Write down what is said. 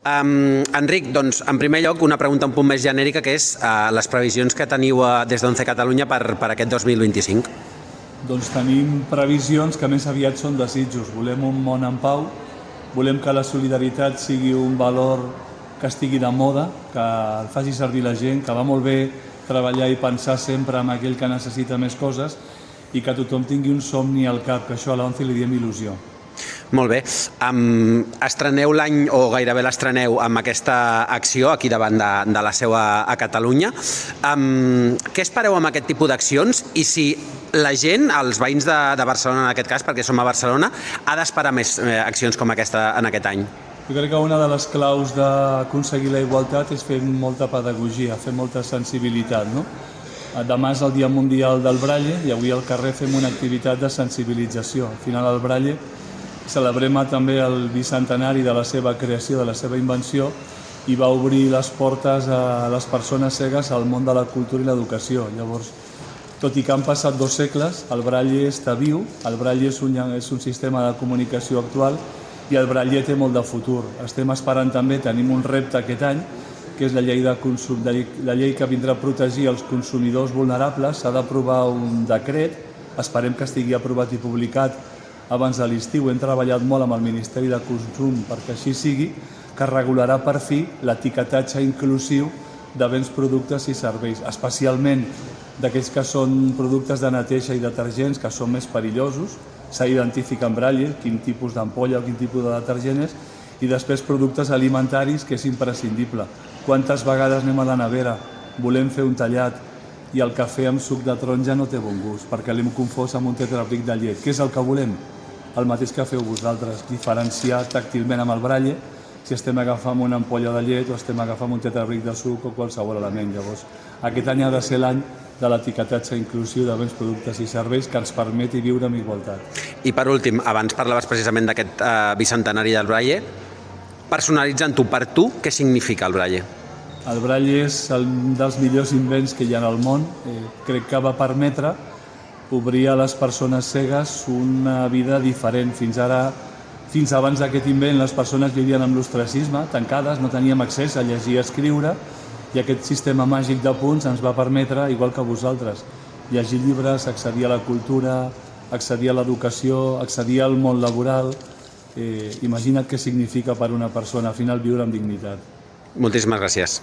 Enric, doncs, en primer lloc, una pregunta un punt més genèrica, que és les previsions que teniu des d'Once Catalunya per aquest 2025. Doncs tenim previsions que més aviat són desitjos. Volem un món en pau, volem que la solidaritat sigui un valor que estigui de moda, que el faci servir la gent, que va molt bé treballar i pensar sempre en aquell que necessita més coses i que tothom tingui un somni al cap, que això a l'Once li diem il·lusió. Molt bé. Estreneu l'any, o gairebé l'estreneu, amb aquesta acció aquí davant de la seu a Catalunya. Què espereu amb aquest tipus d'accions i si la gent, els veïns de Barcelona en aquest cas, perquè som a Barcelona, ha d'esperar més accions com aquesta en aquest any? Jo crec que una de les claus d'aconseguir la igualtat és fer molta pedagogia, fer molta sensibilitat, no? Demà és el Dia Mundial del Braille i avui al carrer fem una activitat de sensibilització. Al final el Braille celebrem també el bicentenari de la seva creació, de la seva invenció, i va obrir les portes a les persones cegues al món de la cultura i l'educació. Llavors, tot i que han passat 2 segles, el Braille està viu, el Braille és un sistema de comunicació actual i el Braille té molt de futur. Estem esperant també, tenim un repte aquest any, que és la llei que vindrà a protegir els consumidors vulnerables. S'ha d'aprovar un decret, esperem que estigui aprovat i publicat abans de l'estiu. Hem treballat molt amb el Ministeri de Consum perquè així sigui, que regularà per fi l'etiquetatge inclusiu de béns, productes i serveis, especialment d'aquells que són productes de neteja i detergents que són més perillosos. S'ha d'identificar en Braille quin tipus d'ampolla o quin tipus de detergent és, i després productes alimentaris, que és imprescindible. Quantes vegades anem a la nevera, volem fer un tallat i el cafè amb suc de taronja no té bon gust perquè l'hem confós amb un tetrabric de llet. Què és el que volem? El mateix que feu vosaltres, diferenciar tàctilment amb el Braille si estem agafant una ampolla de llet o estem agafant un tetrabric de suc o qualsevol element. Llavors, aquest any ha de ser l'any de l'etiquetatge inclusiu de béns, productes i serveis que ens permeti viure amb igualtat. I per últim, abans parlaves precisament d'aquest bicentenari del Braille, personalitzant-ho per tu, què significa el Braille? El Braille és un dels millors invents que hi ha al món. Crec que va permetre obrir a les persones cegues una vida diferent. Fins abans d'aquest invent, les persones vivien amb l'ostracisme, tancades, no teníem accés a llegir i escriure, i aquest sistema màgic de punts ens va permetre, igual que vosaltres, llegir llibres, accedir a la cultura, accedir a l'educació, accedir al món laboral. Imagina't què significa per una persona, al final, viure amb dignitat. Moltíssimes gràcies.